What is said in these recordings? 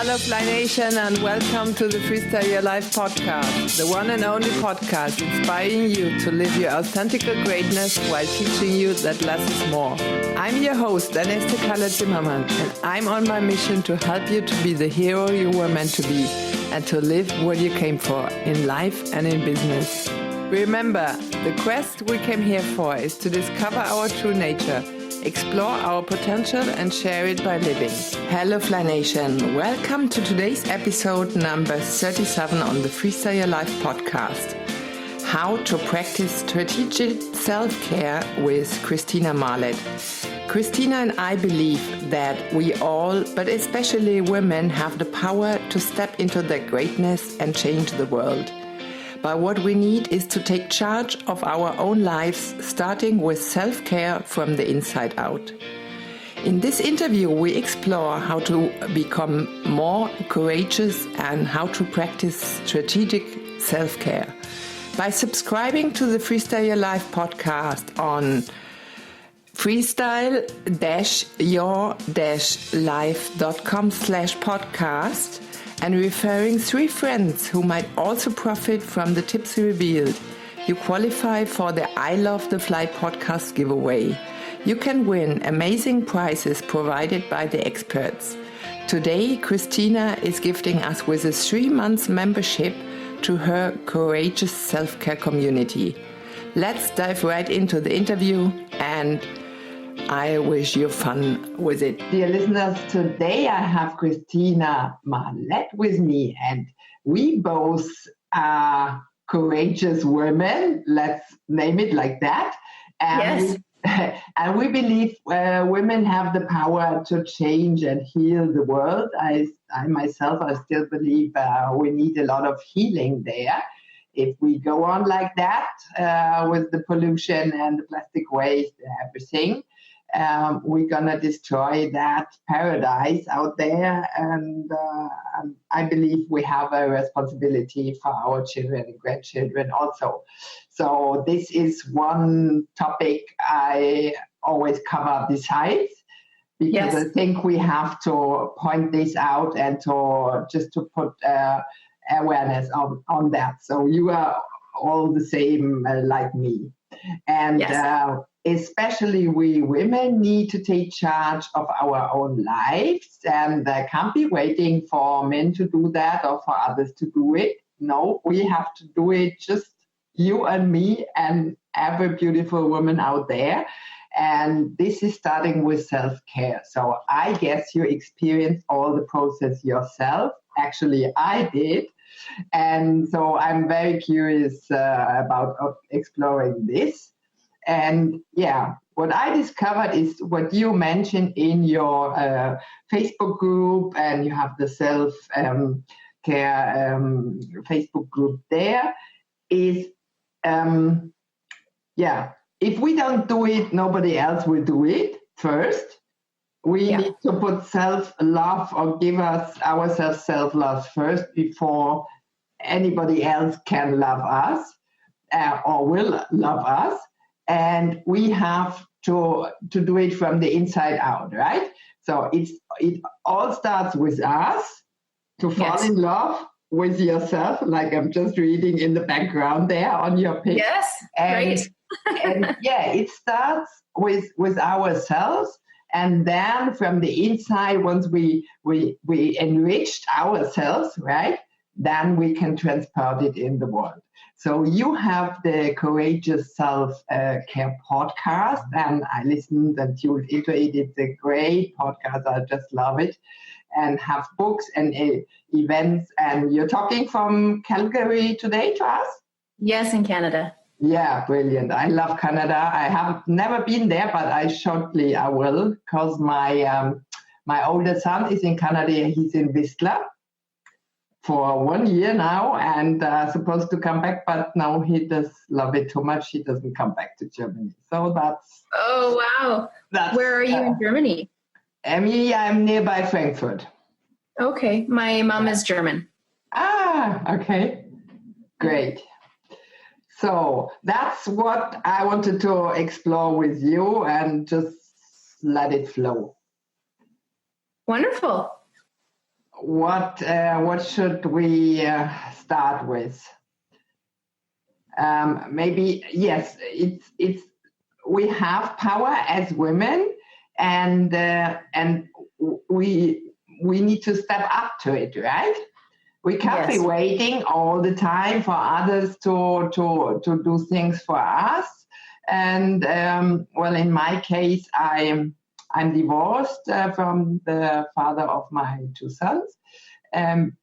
Hello Fly Nation and welcome to the Freestyle Your Life podcast, the one and only podcast inspiring you to live your authentic greatness while teaching you that less is more. I'm your host, Erneste Zimmermann, and I'm on my mission to help you to be the hero you were meant to be and to live what you came for in life and in business. Remember, the quest we came here for is to discover our true nature, explore our potential and share it by living. Hello Fly Nation, welcome to today's episode number 37 on the Freestyle Your Life podcast. How to practice strategic self-care with Christina Marlett. Christina and I believe that we all, but especially women, have the power to step into their greatness and change the world. But what we need is to take charge of our own lives, starting with self-care from the inside out. In this interview, we explore how to become more courageous and how to practice strategic self-care. By subscribing to the Freestyle Your Life podcast on freestyle-your-life.com/podcast and referring 3 friends who might also profit from the tips revealed, you qualify for the I Love the Fly podcast giveaway. You can win amazing prizes provided by the experts. Today, Christina is gifting us with a 3-month membership to her courageous self-care community. Let's dive right into the interview, and I wish you fun with it. Dear listeners, today I have Christina Marlett with me, and we both are courageous women. Let's name it like that. Yes. And we believe women have the power to change and heal the world. I myself still believe we need a lot of healing there. If we go on like that with the pollution and the plastic waste and everything, we're going to destroy that paradise out there. And I believe we have a responsibility for our children and grandchildren also. So this is one topic I always cover besides, because Yes. I think we have to point this out and to put awareness on that. So you are all the same like me. And Yes. Especially we women need to take charge of our own lives and can't be waiting for men to do that or for others to do it. No, we have to do it, just you and me and every beautiful woman out there. And this is starting with self-care. So I guess you experienced all the process yourself. Actually, I did. And so I'm very curious about exploring this. And yeah, what I discovered is what you mentioned in your Facebook group, and you have the self-care Facebook group there, is, if we don't do it, nobody else will do it first. We need to put self-love or give ourselves self-love first before anybody else can love us or will love us. And we have to do it from the inside out, right? So it all starts with us to fall in love with yourself, like I'm just reading in the background there on your page. Yes, great. And it starts with ourselves. And then from the inside, once we enriched ourselves, right, then we can transport it in the world. So you have the Courageous Self-Care podcast, and I listened and tuned into it. It's a great podcast. I just love it. And have books and events. And you're talking from Calgary today to us? Yes, in Canada. Yeah, brilliant. I love Canada. I have never been there, but I will, because my older son is in Canada. He's in Whistler for 1 year now, and supposed to come back, but now he does love it too much. He doesn't come back to Germany. So that's... Oh, wow. Where are you in Germany? I'm nearby Frankfurt. Okay. My mom is German. Ah, okay. Great. So that's what I wanted to explore with you and just let it flow. Wonderful. what should we start with? Maybe yes, it's we have power as women, and we need to step up to it, right? We can't be waiting all the time for others to do things for us. And well, in my case, I'm divorced from the father of my two sons.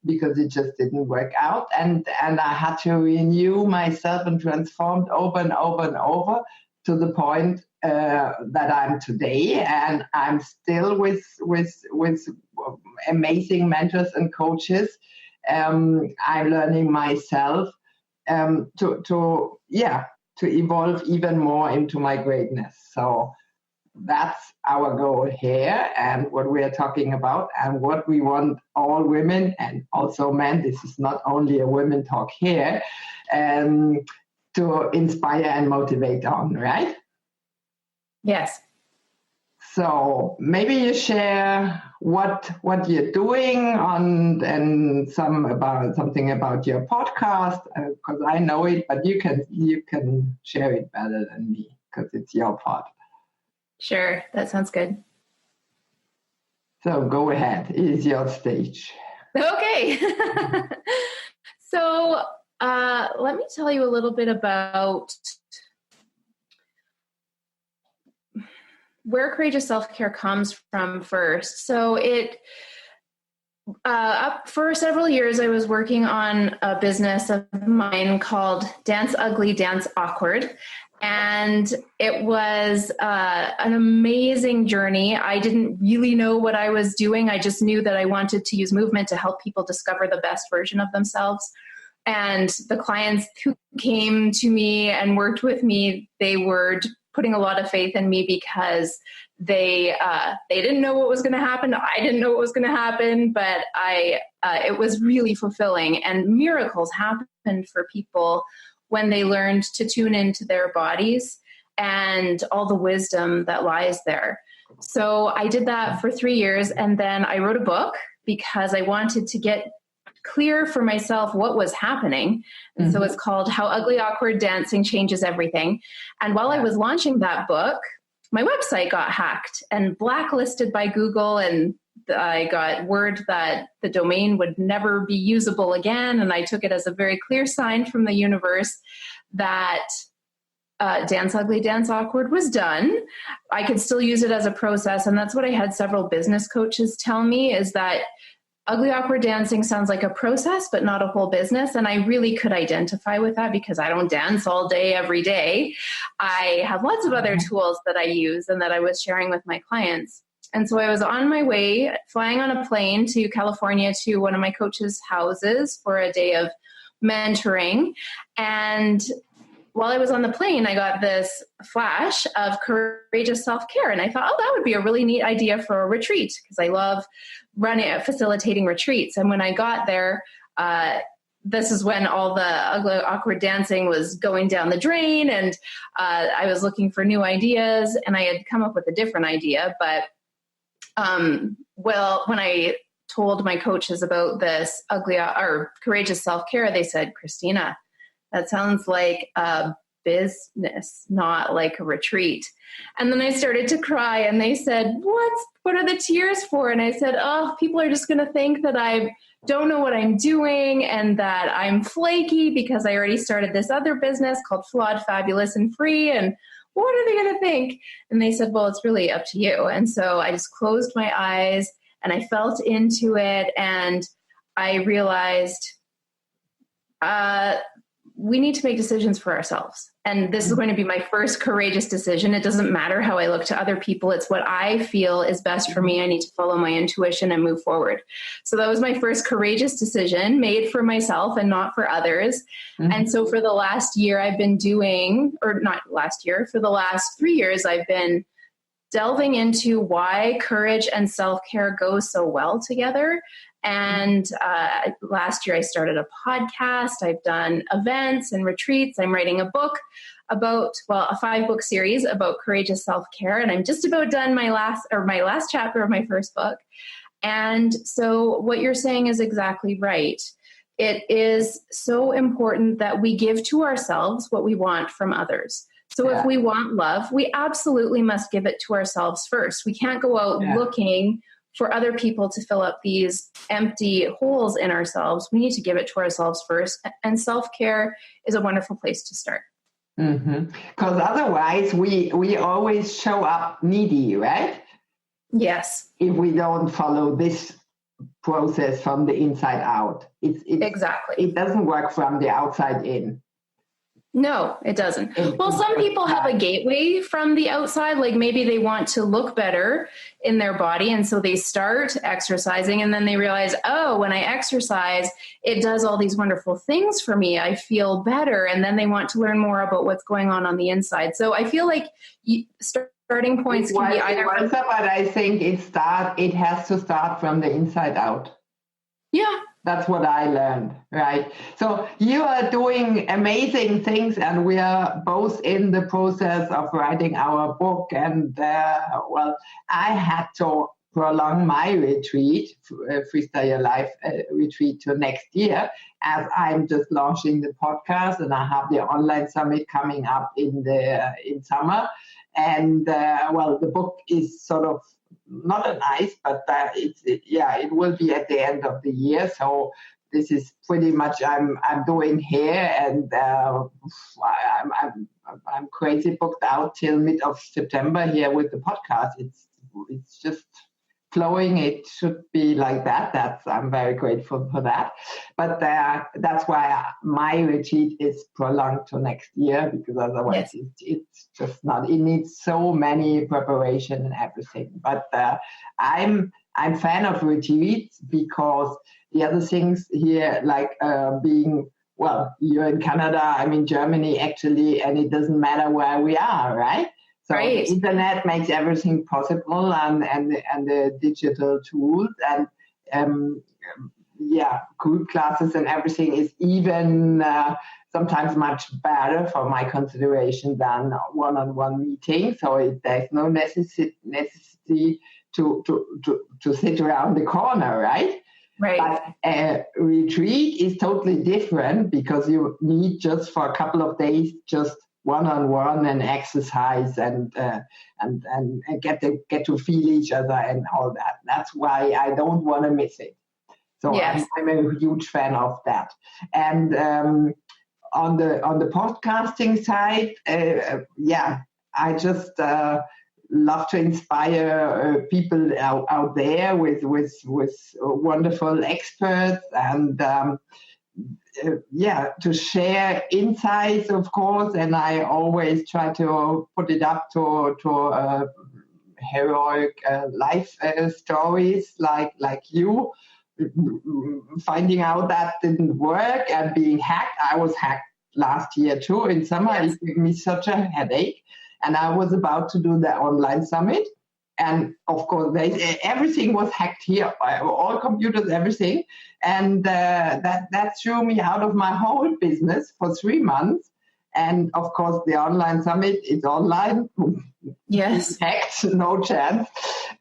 Because it just didn't work out, and I had to renew myself and transformed over and over and over to the point that I'm today, and I'm still with amazing mentors and coaches. I'm learning myself to evolve even more into my greatness. So that's our goal here, and what we are talking about, and what we want all women and also men, this is not only a women talk here, to inspire and motivate on, right? Yes. So maybe you share what you're doing on, and something about your podcast, because I know it, but you can share it better than me because it's your part. Sure, that sounds good. So go ahead, it is your stage. Okay. So let me tell you a little bit about where courageous self-care comes from first. So for several years, I was working on a business of mine called Dance Ugly, Dance Awkward. And it was an amazing journey. I didn't really know what I was doing. I just knew that I wanted to use movement to help people discover the best version of themselves. And the clients who came to me and worked with me, they were putting a lot of faith in me because they didn't know what was going to happen. I didn't know what was going to happen, but it was really fulfilling. And miracles happened for people when they learned to tune into their bodies and all the wisdom that lies there. So I did that for 3 years, and then I wrote a book because I wanted to get clear for myself what was happening. And so it's called How Ugly Awkward Dancing Changes Everything. And while I was launching that book, my website got hacked and blacklisted by Google, and I got word that the domain would never be usable again. And I took it as a very clear sign from the universe that Dance Ugly, Dance Awkward was done. I could still use it as a process. And that's what I had several business coaches tell me, is that ugly, awkward dancing sounds like a process, but not a whole business. And I really could identify with that because I don't dance all day, every day. I have lots of other tools that I use and that I was sharing with my clients. And so I was on my way, flying on a plane to California to one of my coach's houses for a day of mentoring. And while I was on the plane, I got this flash of courageous self-care. And I thought, oh, that would be a really neat idea for a retreat, because I love facilitating retreats. And when I got there, this is when all the ugly, awkward dancing was going down the drain. And I was looking for new ideas, and I had come up with a different idea. But when I told my coaches about this ugly or courageous self-care, they said, Christina, that sounds like a business, not like a retreat. And then I started to cry, and they said, what are the tears for? And I said, oh, people are just going to think that I don't know what I'm doing and that I'm flaky because I already started this other business called Flawed, Fabulous, and Free. And what are they going to think? And they said, well, it's really up to you. And so I just closed my eyes and I felt into it. And I realized we need to make decisions for ourselves. And this is going to be my first courageous decision. It doesn't matter how I look to other people. It's what I feel is best for me. I need to follow my intuition and move forward. So that was my first courageous decision, made for myself and not for others. Mm-hmm. And so for the last year I've been for the last 3 years, I've been delving into why courage and self-care go so well together. And last year I started a podcast. I've done events and retreats. I'm writing a book about, a 5-book series about courageous self-care. And I'm just about done my last chapter of my first book. And so what you're saying is exactly right. It is so important that we give to ourselves what we want from others. So if we want love, we absolutely must give it to ourselves first. We can't go out looking for other people to fill up these empty holes in ourselves. We need to give it to ourselves first. And self-care is a wonderful place to start. Because otherwise we always show up needy, right? Yes. If we don't follow this process from the inside out. Exactly. It doesn't work from the outside in. No, it doesn't. Well, some people have a gateway from the outside, like maybe they want to look better in their body. And so they start exercising and then they realize, oh, when I exercise, it does all these wonderful things for me. I feel better. And then they want to learn more about what's going on the inside. So I feel like starting points can be either. But I think it has to start from the inside out. Yeah. That's what I learned, right? So you are doing amazing things, and we are both in the process of writing our book. And I had to prolong my retreat, Freestyle Your Life retreat, to next year, as I'm just launching the podcast, and I have the online summit coming up in summer. And the book is sort of not an ice, but it will be at the end of the year. So this is pretty much I'm doing here, and I'm crazy booked out till mid of September here with the podcast. It's just flowing. It should be like that. I'm very grateful for that. But that's why my retreat is prolonged to next year, because otherwise it's just not. It needs so many preparation and everything. But I'm fan of retreats, because the other things here, like being, you're in Canada, I'm in Germany actually, and it doesn't matter where we are, right? So the internet makes everything possible, and the digital tools, and group classes and everything is even sometimes much better for my consideration than one-on-one meeting. So there's no necessity to sit around the corner, right? Right. But a retreat is totally different, because you need just for a couple of days just one-on-one and exercise and get to feel each other and all that. That's why I don't want to miss it. So I'm a huge fan of that. And on the podcasting side, I just love to inspire people out there with wonderful experts, and to share insights, of course, and I always try to put it up to heroic life stories like you, finding out that didn't work and being hacked. I was hacked last year too in summer. It gave me such a headache, and I was about to do the online summit. And of course, everything was hacked here, all computers, everything. And that threw me out of my whole business for 3 months. And of course, the online summit is online. Yes. Hacked, no chance.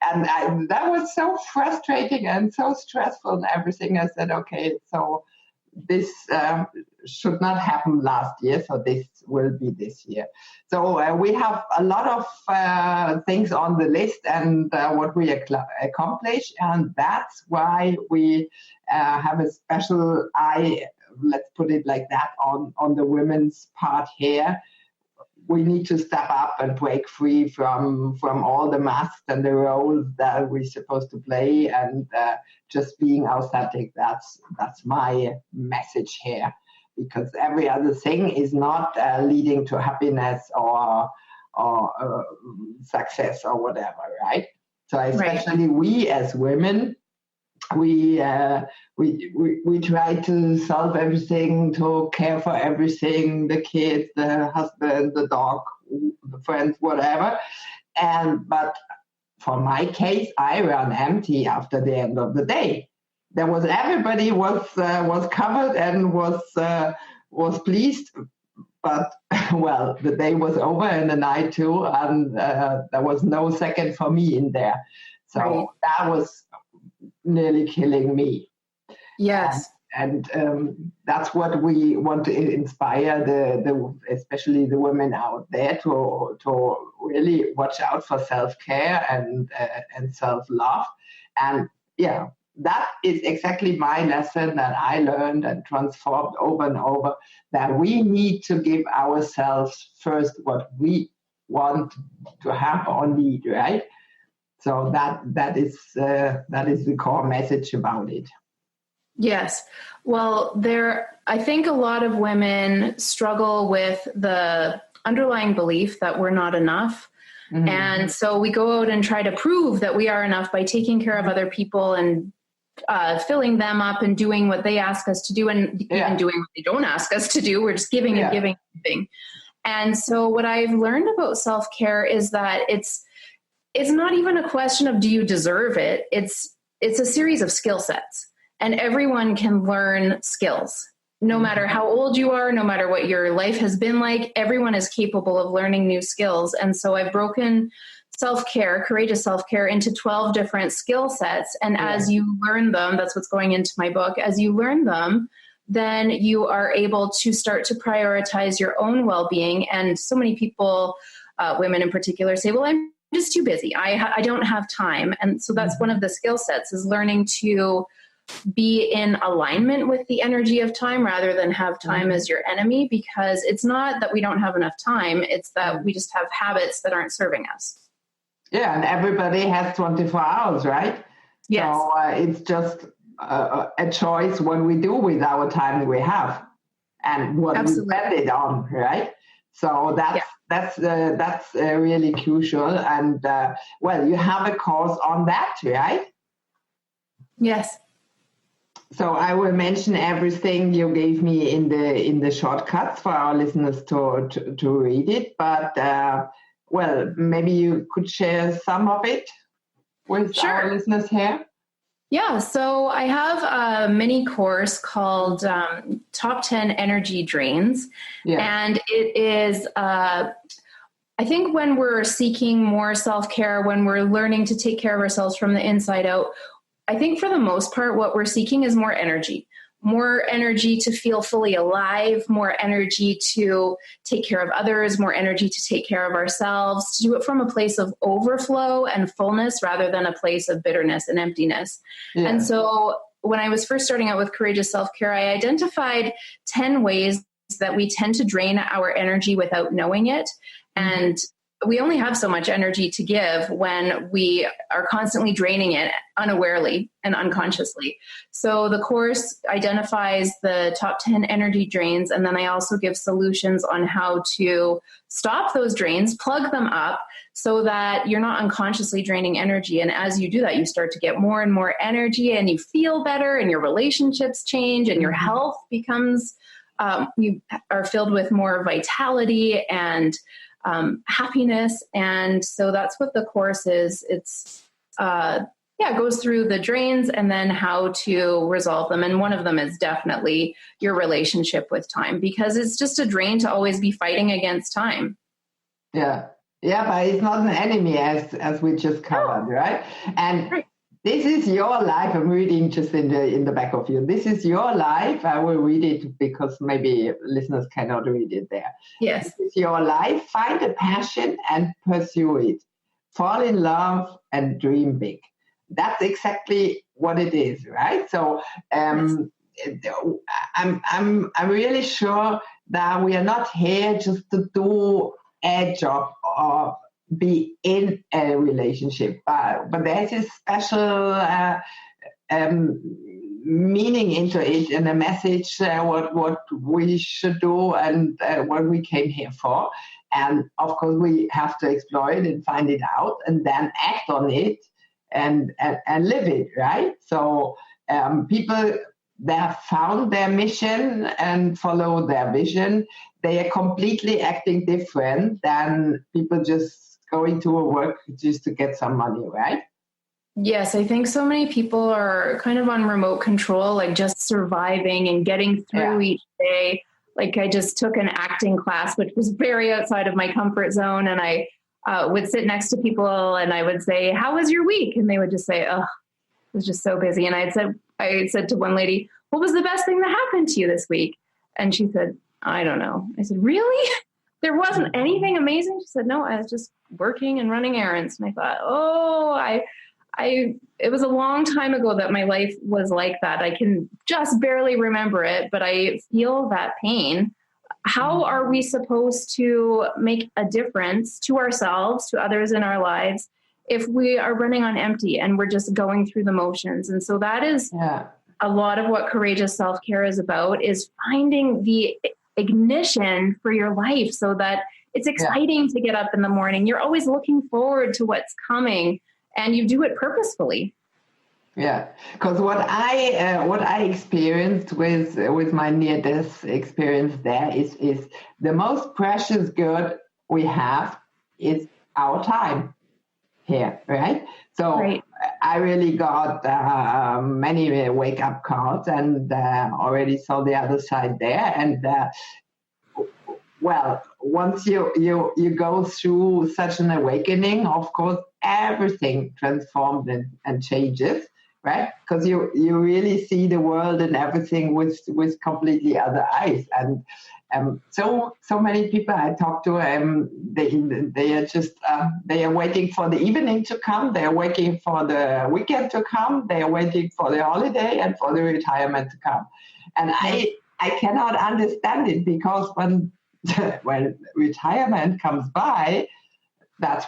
And that was so frustrating and so stressful and everything. I said, okay, so this should not happen last year, so this will be this year. So we have a lot of things on the list, and what we accomplish, and that's why we have a special eye, let's put it like that, on the women's part here. We need to step up and break free from all the masks and the roles that we're supposed to play, and just being authentic. That's my message here, because every other thing is not leading to happiness or success or whatever, right? So especially we as women, we try to solve everything, to care for everything, the kids, the husband, the dog, the friends, whatever. But for my case, I ran empty after the end of the day. Everybody was covered and was pleased, but the day was over and the night too, and there was no second for me in there. So that was nearly killing me. Yes. And that's what we want to inspire especially the women out there to really watch out for self-care and self-love. And yeah, that is exactly my lesson that I learned and transformed over and over, that we need to give ourselves first what we want to have or need, right? So that is the core message about it. Yes. Well, I think a lot of women struggle with the underlying belief that we're not enough. Mm-hmm. And so we go out and try to prove that we are enough by taking care of other people and filling them up and doing what they ask us to do, and even doing what they don't ask us to do. We're just giving and giving and giving. And so what I've learned about self-care is that it's not even a question of do you deserve it? It's a series of skill sets. And everyone can learn skills. No matter how old you are, no matter what your life has been like, everyone is capable of learning new skills. And so I've broken self-care, courageous self-care, into 12 different skill sets. And as you learn them, that's what's going into my book, as you learn them, then you are able to start to prioritize your own well-being. And so many people, women in particular, say, well, I'm just too busy. I don't have time. And so that's one of the skill sets, is learning to be in alignment with the energy of time rather than have time as your enemy, because it's not that we don't have enough time. It's that we just have habits that aren't serving us. Yeah. And everybody has 24 hours, right? Yes. So it's just a choice what we do with our time we have and what we spend it on, right? So that's really crucial. And you have a course on that, right? Yes. So I will mention everything you gave me in the shortcuts for our listeners to read it. But maybe you could share some of it with our listeners here. Yeah. So I have a mini course called Top 10 Energy Drains, and it is. I think when we're seeking more self-care, when we're learning to take care of ourselves from the inside out, I think for the most part, what we're seeking is more energy to feel fully alive, more energy to take care of others, more energy to take care of ourselves, to do it from a place of overflow and fullness rather than a place of bitterness and emptiness. Yeah. And so when I was first starting out with Courageous Self-Care, I identified 10 ways that we tend to drain our energy without knowing it. And we only have so much energy to give when we are constantly draining it unawarely and unconsciously. So the course identifies the top 10 energy drains, and then I also give solutions on how to stop those drains, plug them up so that you're not unconsciously draining energy. And as you do that, you start to get more and more energy, and you feel better, and your relationships change, and your health becomes, you are filled with more vitality and happiness. And so that's what the course is. It's, it goes through the drains and then how to resolve them. And one of them is definitely your relationship with time, because it's just a drain to always be fighting against time. Yeah. Yeah. But it's not an enemy as we just covered, right? And this is your life. I'm reading just in the back of you. This is your life. I will read it because maybe listeners cannot read it there. Yes. This is your life. Find a passion and pursue it. Fall in love and dream big. That's exactly what it is, right? So I'm really sure that we are not here just to do a job or be in a relationship, but there's a special meaning into it and a message what we should do and what we came here for. And of course we have to explore it and find it out and then act on it and live it, right? So people that have found their mission and follow their vision, they are completely acting different than people just going to a work just to get some money, right? Yes, I think so many people are kind of on remote control, like just surviving and getting through each day. Like I just took an acting class, which was very outside of my comfort zone. And I would sit next to people and I would say, how was your week? And they would just say, oh, was just so busy. And I said to one lady, what was the best thing that happened to you this week? And she said, I don't know. I said, really? There wasn't anything amazing? She said, no, I was just working and running errands. And I thought, it was a long time ago that my life was like that. I can just barely remember it, but I feel that pain. How are we supposed to make a difference to ourselves, to others in our lives, if we are running on empty and we're just going through the motions? And so that is a lot of what courageous self-care is about, is finding the ignition for your life so that it's exciting to get up in the morning. You're always looking forward to what's coming, and you do it purposefully. Yeah, because what I experienced with my near-death experience there is the most precious good we have is our time here, right? So I really got many wake-up calls, and already saw the other side there. And well, once you go through such an awakening, of course, everything transforms and changes. Right, because you really see the world and everything with completely other eyes, and so many people I talk to, they are just they are waiting for the evening to come, they are waiting for the weekend to come, they are waiting for the holiday and for the retirement to come, and I cannot understand it, because when retirement comes by, that's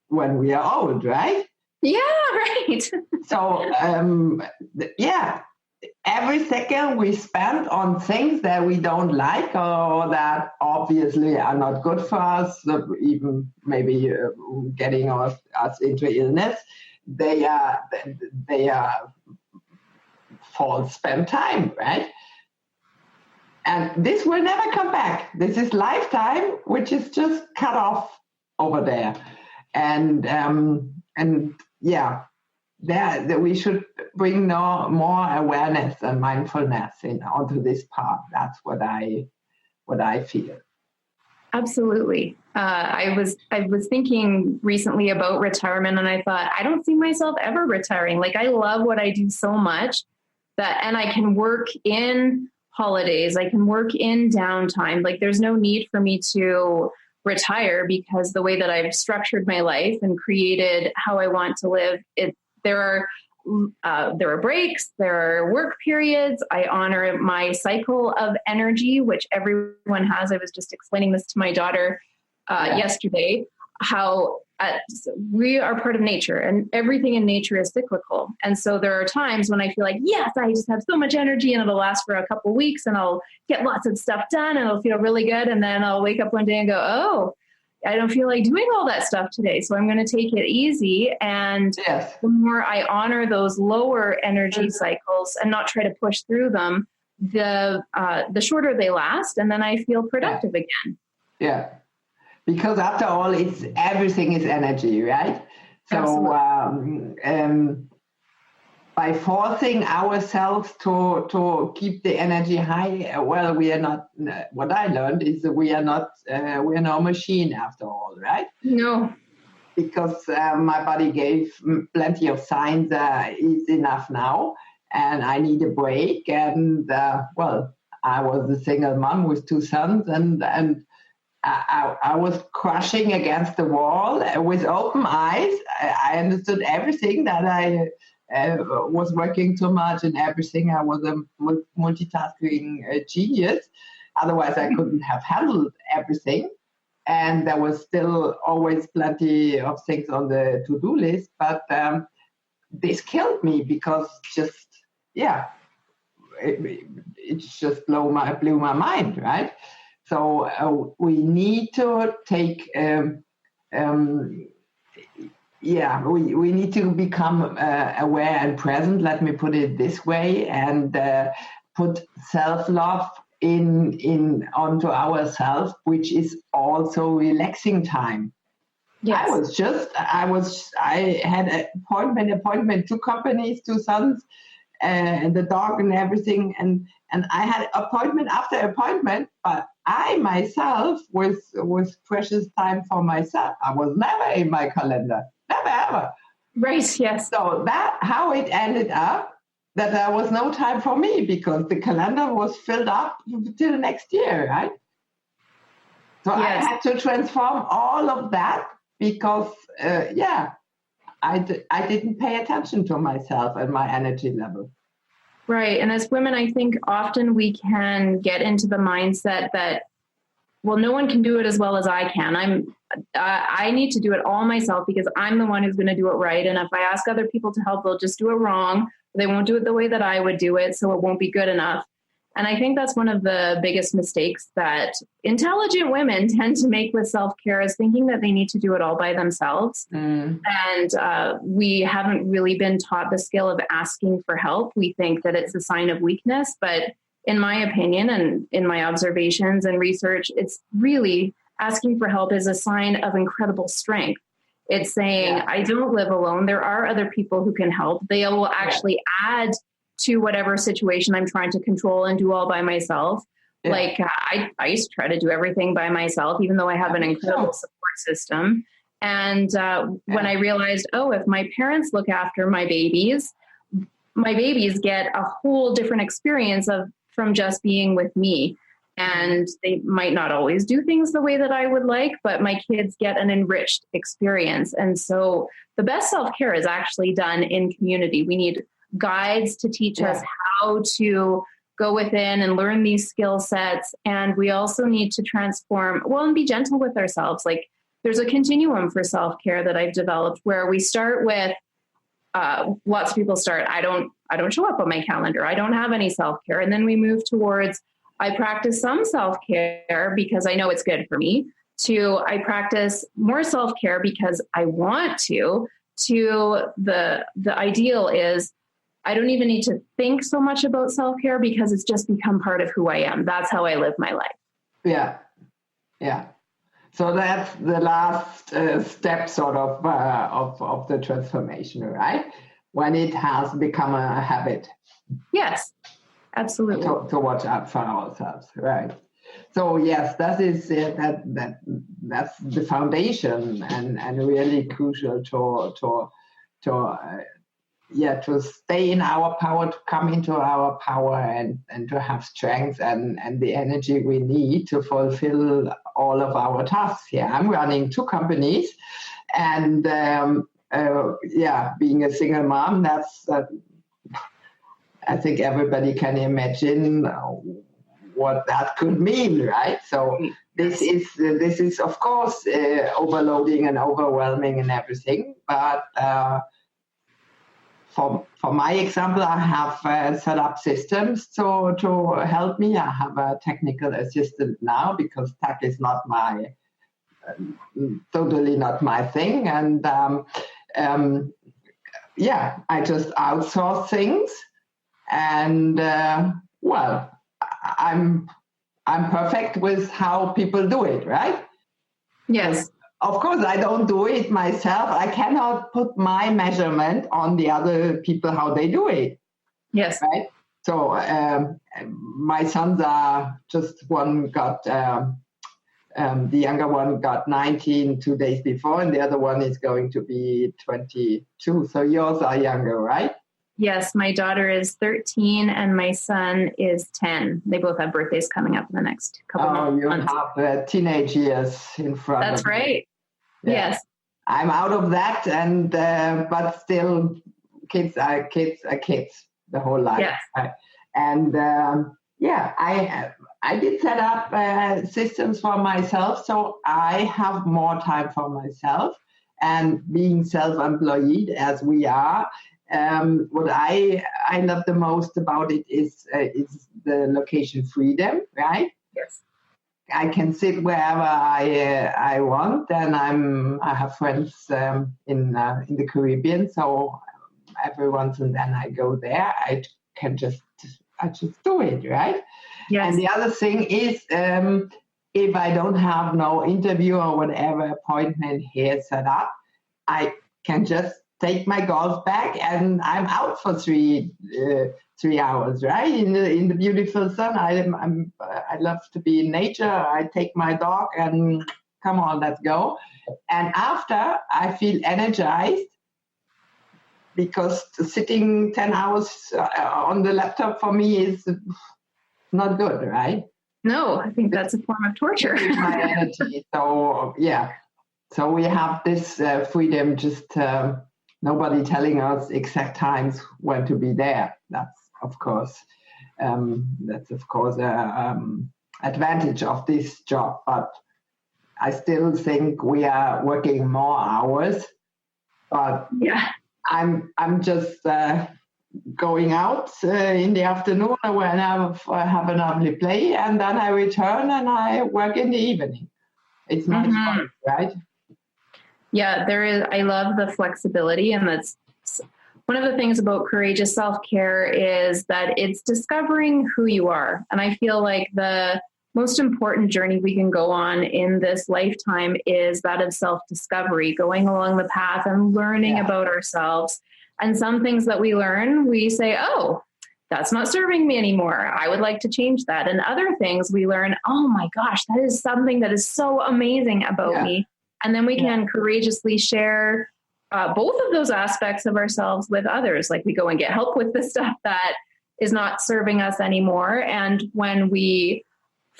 when we are old, right? Yeah, right. So, every second we spend on things that we don't like or that obviously are not good for us, even maybe getting us into illness, they are false spent time, right? And this will never come back. This is lifetime, which is just cut off over there. And that we should bring more awareness and mindfulness onto this path. That's what I feel. Absolutely. I was thinking recently about retirement, and I thought, I don't see myself ever retiring. Like, I love what I do so much and I can work in holidays, I can work in downtime. Like, there's no need for me to retire, because the way that I've structured my life and created how I want to live, there are breaks, there are work periods. I honor my cycle of energy, which everyone has. I was just explaining this to my daughter yesterday, how we are part of nature, and everything in nature is cyclical. And so there are times when I feel like, yes, I just have so much energy and it'll last for a couple of weeks and I'll get lots of stuff done and it'll feel really good. And then I'll wake up one day and go, oh, I don't feel like doing all that stuff today. So I'm going to take it easy. And the more I honor those lower energy cycles and not try to push through them, the shorter they last. And then I feel productive again. Yeah. Because after all, everything is energy, right? So by forcing ourselves to keep the energy high, well, we are not. What I learned is that we are no machine after all, right? No. Because my body gave plenty of signs. It's enough now, and I need a break. And I was a single mom with 2 sons, and I was crushing against the wall with open eyes. I understood everything, that I was working too much and everything. I was a multitasking genius. Otherwise, I couldn't have handled everything. And there was still always plenty of things on the to-do list. But this killed me, because it just blew my mind, right? So we need to take, we need to become aware and present, let me put it this way, and put self-love onto ourselves, which is also relaxing time. Yes. I had an appointment, 2 companies, 2 sons, and the dog and everything, and I had appointment after appointment, but I myself was precious time for myself. I was never in my calendar, never ever. Right, yes. So that how it ended up that there was no time for me because the calendar was filled up till next year, right? So I had to transform all of that because, I didn't pay attention to myself and my energy level. Right. And as women, I think often we can get into the mindset that, well, no one can do it as well as I can. I need to do it all myself because I'm the one who's going to do it right. And if I ask other people to help, they'll just do it wrong. They won't do it the way that I would do it. So it won't be good enough. And I think that's one of the biggest mistakes that intelligent women tend to make with self-care is thinking that they need to do it all by themselves. And we haven't really been taught the skill of asking for help. We think that it's a sign of weakness, but in my opinion and in my observations and research, it's really asking for help is a sign of incredible strength. It's saying, I don't live alone. There are other people who can help. They will actually add to whatever situation I'm trying to control and do all by myself. Yeah. Like I used to try to do everything by myself, even though I have an incredible support system. And when I realized, if my parents look after my babies get a whole different experience from just being with me. And they might not always do things the way that I would like, but my kids get an enriched experience. And so the best self-care is actually done in community. We need guides to teach us how to go within and learn these skill sets. And we also need to transform, and be gentle with ourselves. Like there's a continuum for self-care that I've developed where we start with, lots of people start, I don't show up on my calendar. I don't have any self-care. And then we move towards, I practice some self-care because I know it's good for me, to I practice more self-care because I want to the ideal is I don't even need to think so much about self-care because it's just become part of who I am. That's how I live my life. Yeah. Yeah. So that's the last step sort of the transformation, right? When it has become a habit. Yes, absolutely. To watch out for ourselves, right? So yes, that is that's the foundation and really crucial to stay in our power, to come into our power and to have strength and the energy we need to fulfill all of our tasks here. I'm running 2 companies and being a single mom, that's I think everybody can imagine what that could mean, right? So this is of course overloading and overwhelming and everything, but for my example, I have set up systems to help me. I have a technical assistant now because tech is not totally not my thing. And I just outsource things. And I'm perfect with how people do it, right? Yes. Of course, I don't do it myself. I cannot put my measurement on the other people, how they do it. Yes. Right? So my sons are just one got, the younger one got 19 2 days before, and the other one is going to be 22. So yours are younger, right? Yes, my daughter is 13 and my son is 10. They both have birthdays coming up in the next couple months. You have teenage years in front That's of you. right. Yeah. Yes. I'm out of that, and but still, kids are kids the whole life. Yes. Right? And I did set up systems for myself, so I have more time for myself. And being self-employed as we are, what I love the most about it is the location freedom, right? Yes. I can sit wherever I want, and I have friends in the Caribbean, so every once and then I go there. I just do it, right? Yes. And the other thing is, if I don't have no interview or whatever appointment here set up, I can just take my golf bag and I'm out for 3 hours, right? In the beautiful sun. I love to be in nature. I take my dog and come on, let's go. And after I feel energized, because sitting 10 hours on the laptop for me is not good, right? No, I think that's a form of torture. My energy. So, yeah. So we have this freedom, just nobody telling us exact times when to be there. That's of course advantage of this job. But I still think we are working more hours. But yeah, I'm just going out in the afternoon when I have a lovely play, and then I return and I work in the evening. It's my choice, right? Yeah, there is. I love the flexibility, and that's one of the things about courageous self-care is that it's discovering who you are. And I feel like the most important journey we can go on in this lifetime is that of self-discovery, going along the path and learning about ourselves. And some things that we learn, we say, oh, that's not serving me anymore. I would like to change that. And other things we learn, oh my gosh, that is something that is so amazing about me. And then we can courageously share both of those aspects of ourselves with others. Like we go and get help with the stuff that is not serving us anymore. And when we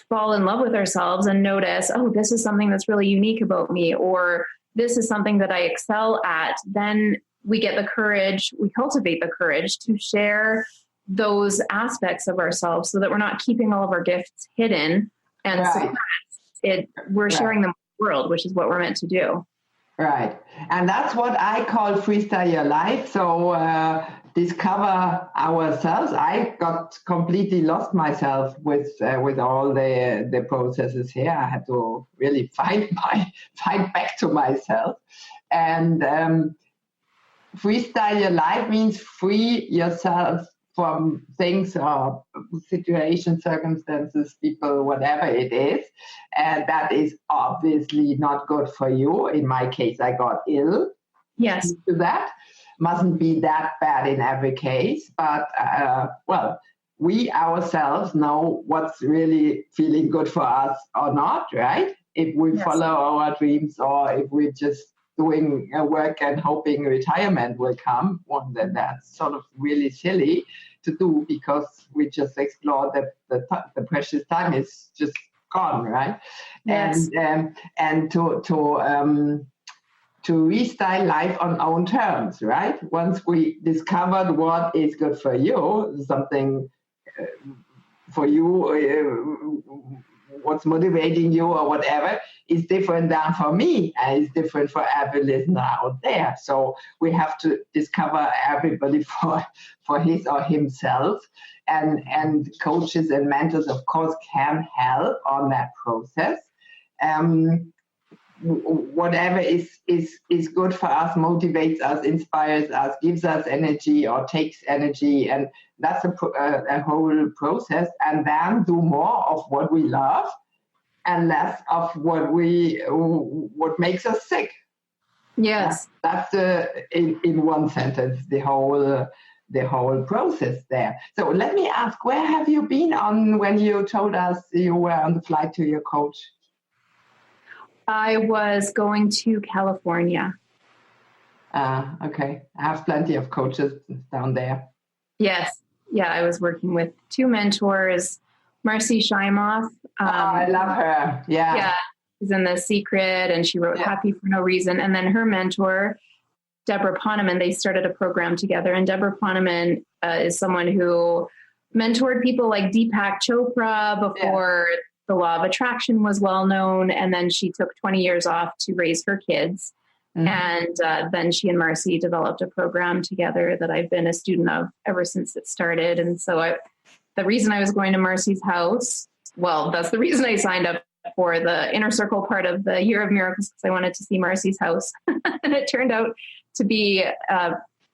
fall in love with ourselves and notice, oh, this is something that's really unique about me, or this is something that I excel at, then we get the courage, we cultivate the courage to share those aspects of ourselves so that we're not keeping all of our gifts hidden and suppressed. We're sharing them with the world, which is what we're meant to do. Right. And that's what I call freestyle your life. So discover ourselves. I got completely lost myself with all the processes here. I had to really find back to myself. And freestyle your life means free yourself from things or situations, circumstances, people, whatever it is. And that is obviously not good for you. In my case, I got ill. Yes. To that. Mustn't be that bad in every case. But, we ourselves know what's really feeling good for us or not, right? If we follow our dreams or if we're just doing work and hoping retirement will come, well, then that's sort of really silly to do because we just explored the precious time is just gone, right? Yes. And to restyle life on own terms, right? Once we discovered what is good for you, something for you, what's motivating you or whatever is different than for me and is different for every listener out there. So we have to discover everybody for his or himself, and coaches and mentors, of course, can help on that process. Whatever is good for us, motivates us, inspires us, gives us energy or takes energy, and that's a whole process. And then do more of what we love and less of what makes us sick. Yes, that's in one sentence the whole process there. So let me ask, where have you been on when you told us you were on the flight to your coach? I was going to California. Okay. I have plenty of coaches down there. Yes. Yeah, I was working with two mentors, Marcy Shimoff. I love her. Yeah. Yeah. She's in The Secret and she wrote Happy for No Reason. And then her mentor, Deborah Poneman, they started a program together. And Deborah Poneman is someone who mentored people like Deepak Chopra before the law of attraction was well known. And then she took 20 years off to raise her kids. Mm-hmm. And then she and Marcy developed a program together that I've been a student of ever since it started. And so the reason I was going to Marcy's house, well, that's the reason I signed up for the Inner Circle part of the Year of Miracles, because I wanted to see Marcy's house. And it turned out to be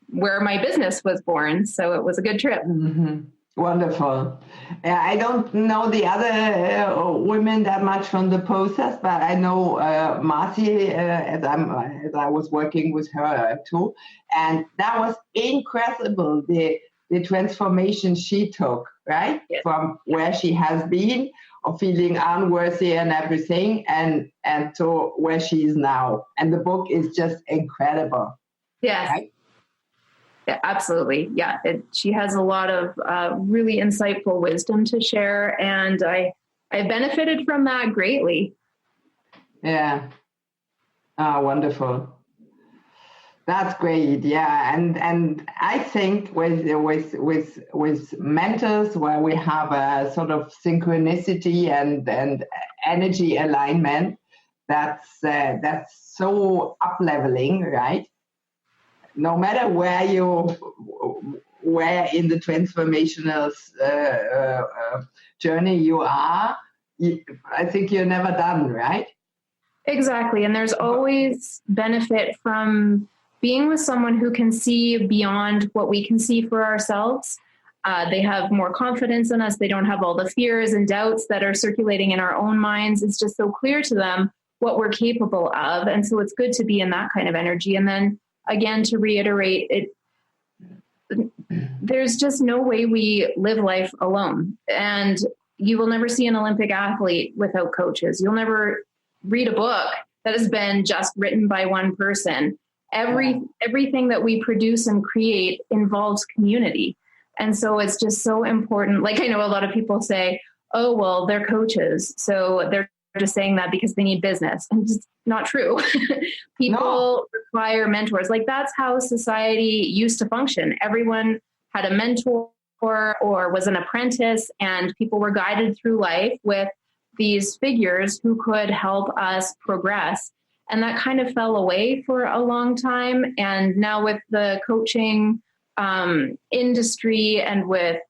where my business was born. So it was a good trip. Mm-hmm. Wonderful. I don't know the other women that much from the process, but I know Marcy as I was working with her too, and that was incredible. The transformation she took, right, from where she has been, of feeling unworthy and everything, and to where she is now. And the book is just incredible. Yes. Right? Yeah, absolutely. Yeah. She has a lot of really insightful wisdom to share. And I benefited from that greatly. Yeah. Wonderful. That's great. Yeah. And I think with mentors where we have a sort of synchronicity and energy alignment, that's so up leveling, right? No matter where in the transformational journey you are, I think you're never done, right? Exactly. And there's always benefit from being with someone who can see beyond what we can see for ourselves. They have more confidence in us. They don't have all the fears and doubts that are circulating in our own minds. It's just so clear to them what we're capable of. And so it's good to be in that kind of energy. And then again, to reiterate it, there's just no way we live life alone. And you will never see an Olympic athlete without coaches. You'll never read a book that has been just written by one person. Everything that we produce and create involves community. And so it's just so important. Like, I know a lot of people say, oh, well, they're coaches, so they're just saying that because they need business. And it's not true. People require mentors. Like, that's how society used to function. Everyone had a mentor or was an apprentice, and people were guided through life with these figures who could help us progress. And that kind of fell away for a long time. And now with the coaching industry and with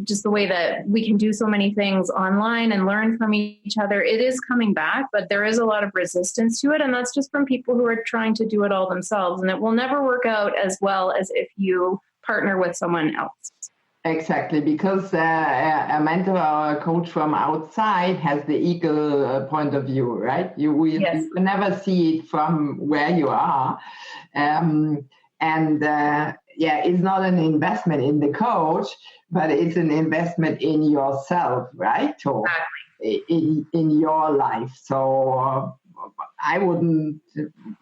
just the way that we can do so many things online and learn from each other, it is coming back, but there is a lot of resistance to it. And that's just from people who are trying to do it all themselves. And it will never work out as well as if you partner with someone else. Exactly, because a mentor or a coach from outside has the eagle point of view, right? You can never see it from where you are. It's not an investment in the coach, but it's an investment in yourself, right? So in your life. So I wouldn't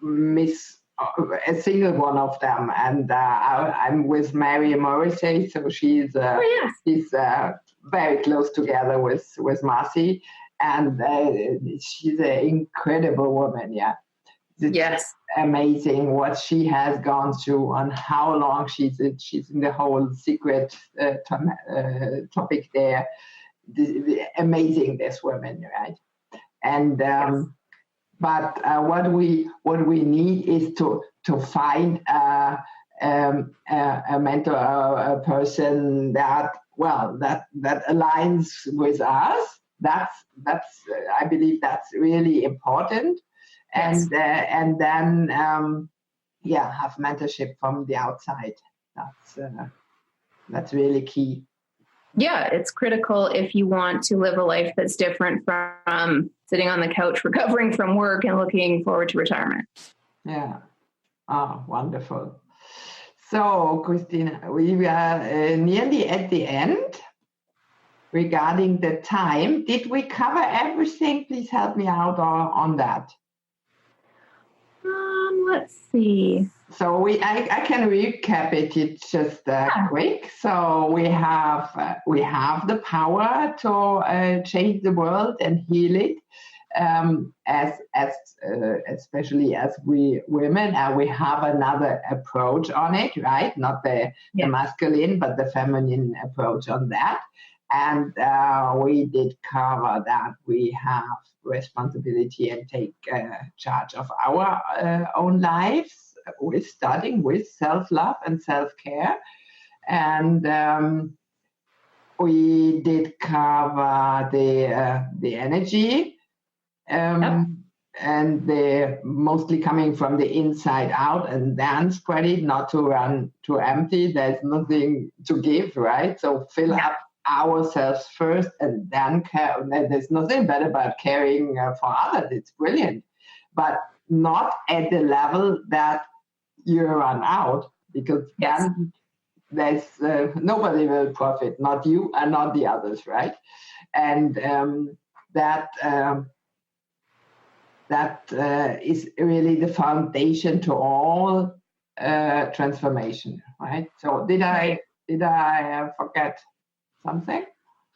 miss a single one of them. And I'm with Mary Morrissey, so she's very close together with Marcy, and she's an incredible woman. Yeah. It's amazing what she has gone through and how long she's in the whole secret topic there. Amazing, this woman, right? And but what we need is to find a mentor, a person that aligns with us. That's I believe that's really important. And then have mentorship from the outside. That's really key. Yeah, it's critical if you want to live a life that's different from sitting on the couch recovering from work and looking forward to retirement. Yeah. Oh, wonderful. So, Christina, we are nearly at the end. Regarding the time, did we cover everything? Please help me out on that. Let's see. So I can recap it. It's just quick. So we have the power to change the world and heal it, especially as we women, and we have another approach on it, right? Not the masculine, but the feminine approach on that. And we did cover that we have responsibility and take charge of our own lives. We're starting with self-love and self-care. And we did cover the energy and the mostly coming from the inside out and then spread it, not to run too empty. There's nothing to give, right? So fill up ourselves first and then care. There's nothing better about caring for others. It's brilliant, but not at the level that you run out, because then there's nobody will profit, not you and not the others, right? And that is really the foundation to all transformation, right? So did I forget something?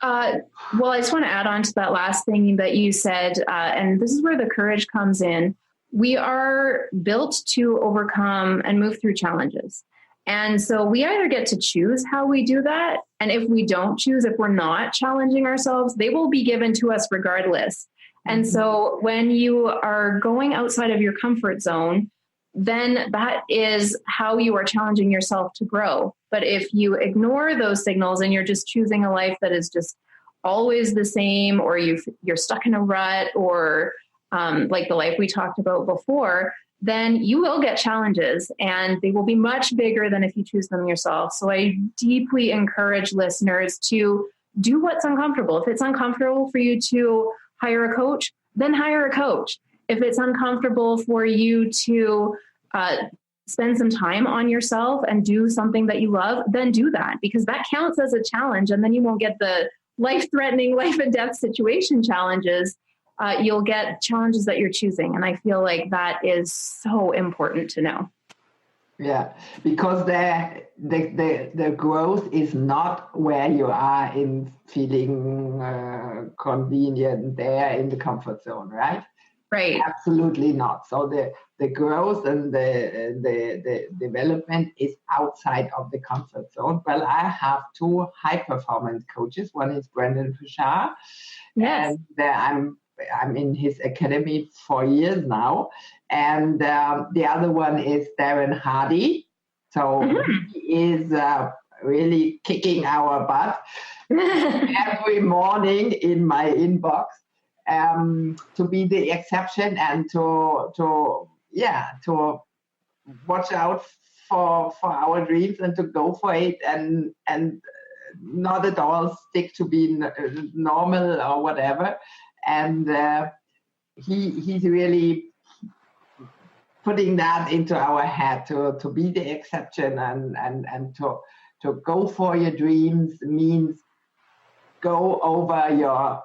Well, I just want to add on to that last thing that you said, and this is where the courage comes in. We are built to overcome and move through challenges. And so we either get to choose how we do that. And if we don't choose, if we're not challenging ourselves, they will be given to us regardless. And so when you are going outside of your comfort zone, then that is how you are challenging yourself to grow. But if you ignore those signals and you're just choosing a life that is just always the same, or you're stuck in a rut, or like the life we talked about before, then you will get challenges, and they will be much bigger than if you choose them yourself. So I deeply encourage listeners to do what's uncomfortable. If it's uncomfortable for you to hire a coach, then hire a coach. If it's uncomfortable for you to spend some time on yourself and do something that you love, then do that, because that counts as a challenge. And then you won't get the life-threatening, life and death situation challenges. You'll get challenges that you're choosing. And I feel like that is so important to know. Yeah, because the growth is not where you are in feeling convenient there in the comfort zone, right? Right. Absolutely not. So the growth and the development is outside of the comfort zone. Well, I have two high performance coaches. One is Brandon Bouchard. Yes. And I'm in his academy for years now. And the other one is Darren Hardy. So he is really kicking our butt every morning in my inbox. To be the exception and to watch out for our dreams and to go for it and not at all stick to being normal or whatever. And he's really putting that into our head to be the exception and to go for your dreams means go over your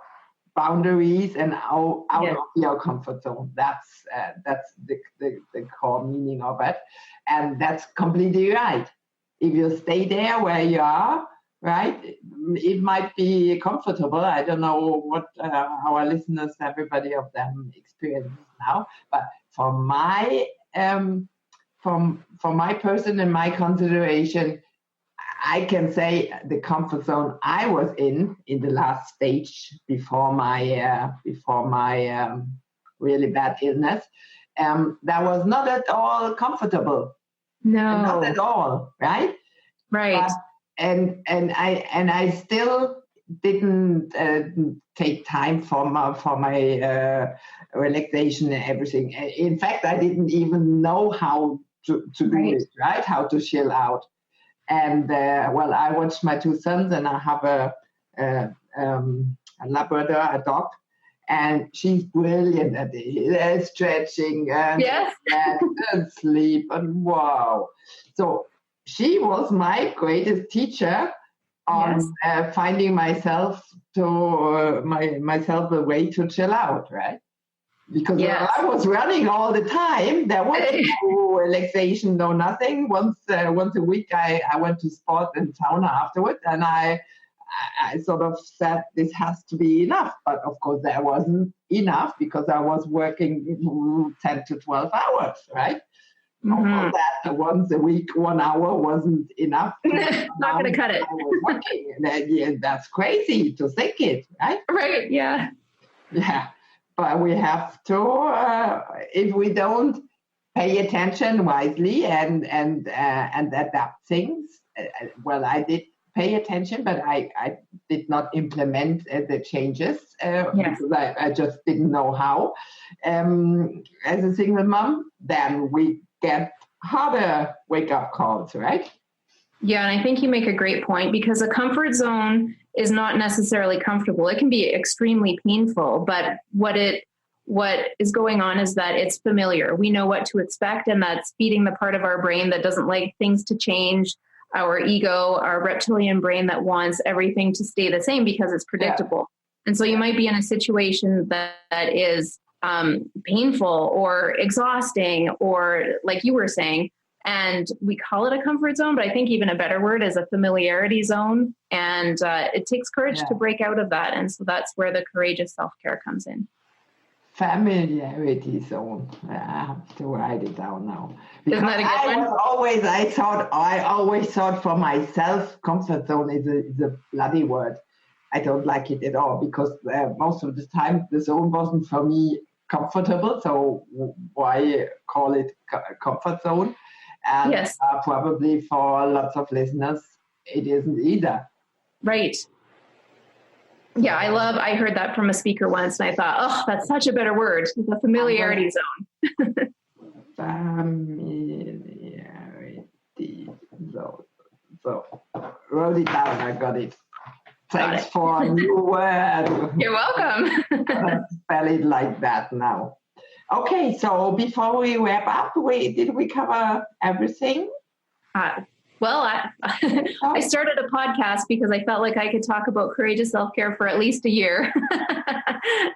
boundaries and out of your comfort zone. That's the core meaning of it, and that's completely right. If you stay there where you are, right, it might be comfortable. I don't know what our listeners, everybody of them, experience now, but for my person and my consideration, I can say the comfort zone I was in the last stage before my really bad illness, that was not at all comfortable. No, not at all. Right. Right. And I still didn't take time for my relaxation and everything. In fact, I didn't even know how to do it. Right. How to chill out. And I watched my two sons, and I have a Labrador, a dog, and she's brilliant at it. Stretching and sleep, and wow! So she was my greatest teacher on finding myself myself a way to chill out, right? Because I was running all the time. There was no relaxation, no nothing. Once a week, I went to sport and sauna afterwards, and I sort of said this has to be enough. But of course, there wasn't enough because I was working 10 to 12 hours, right? Mm-hmm. That once a week, 1 hour wasn't enough. Not going to cut it. I was working. That's crazy to think it, right? Right. Yeah. Yeah. But we have to, if we don't pay attention wisely and adapt things. I did pay attention, but I did not implement the changes because I just didn't know how. As a single mom, then we get harder wake-up calls, right? Yeah, and I think you make a great point, because a comfort zone is not necessarily comfortable. It can be extremely painful, but what is going on is that it's familiar. We know what to expect, and that's feeding the part of our brain that doesn't like things to change, our ego, our reptilian brain that wants everything to stay the same because it's predictable. Yeah. And so you might be in a situation that is painful or exhausting, or like you were saying, And we call it a comfort zone, but I think even a better word is a familiarity zone. And it takes courage to break out of that. And so that's where the courageous self-care comes in. Familiarity zone. I have to write it down now. Because isn't that a good one? I always thought for myself, comfort zone is a bloody word. I don't like it at all because most of the time the zone wasn't for me comfortable. So why call it comfort zone? And yes. Probably for lots of listeners, it isn't either. Right. Yeah, I heard that from a speaker once and I thought, oh, that's such a better word. The familiarity zone. Familiarity zone. So, wrote it down, I got it. Thanks for a new word. You're welcome. Spell it like that now. Okay, so before we wrap up, did we cover everything? Well, I started a podcast because I felt like I could talk about courageous self-care for at least a year.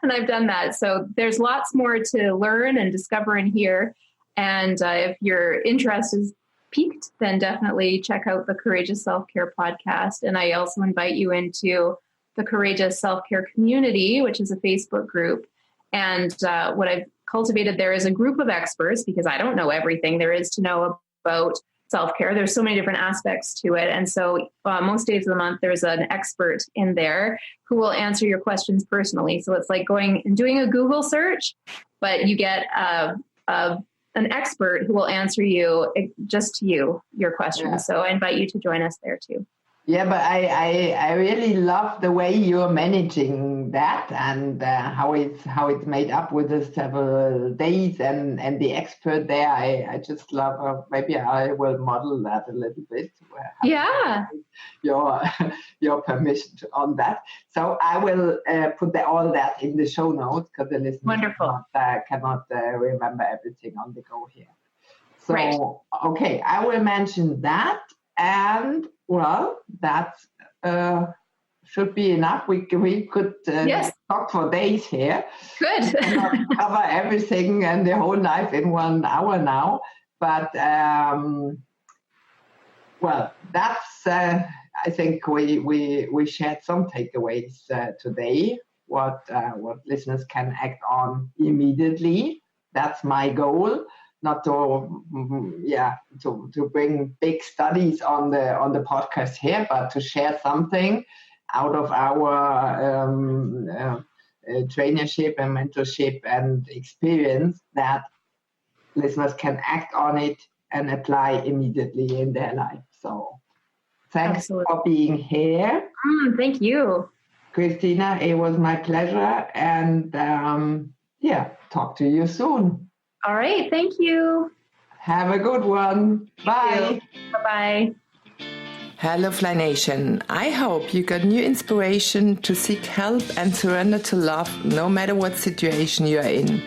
And I've done that. So there's lots more to learn and discover in here. And if your interest is piqued, then definitely check out the Courageous Self-Care podcast. And I also invite you into the Courageous Self-Care community, which is a Facebook group. And what I've cultivated there is a group of experts, because I don't know everything there is to know about self-care. There's so many different aspects to it. And so most days of the month, there's an expert in there who will answer your questions personally. So it's like going and doing a Google search, but you get an expert who will answer you your questions. Yeah. So I invite you to join us there too. Yeah, but I really love the way you're managing that and how it's made up with the several days and the expert there. I just love. Maybe I will model that a little bit. Yeah. Your permission on that. So I will put all that in the show notes because the listeners cannot remember everything on the go here. So right. Okay, I will mention that. And well, that should be enough. We could talk for days here. Good. Cover everything and the whole life in 1 hour now. But well, that's. I think we shared some takeaways today. What listeners can act on immediately. That's my goal. Not to bring big studies on the podcast here, but to share something out of our trainership and mentorship and experience that listeners can act on it and apply immediately in their life. So thanks for being here. Thank you. Christina, it was my pleasure. And talk to you soon. All right. Thank you. Have a good one. Bye. Bye-bye. Hello, Fly Nation. I hope you got new inspiration to seek help and surrender to love no matter what situation you are in.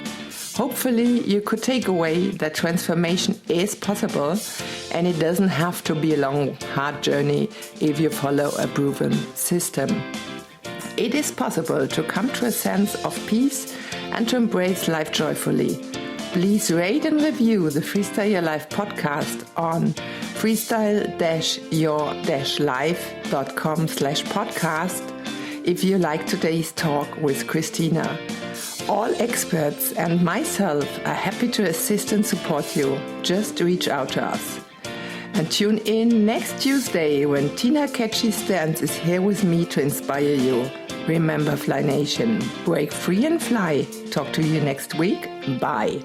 Hopefully, you could take away that transformation is possible and it doesn't have to be a long, hard journey if you follow a proven system. It is possible to come to a sense of peace and to embrace life joyfully. Please rate and review the Freestyle Your Life podcast on freestyle-your-life.com/podcast if you like today's talk with Christina. All experts and myself are happy to assist and support you. Just reach out to us. And tune in next Tuesday when Tina Ketchy-Stearns is here with me to inspire you. Remember, Fly Nation, break free and fly. Talk to you next week. Bye.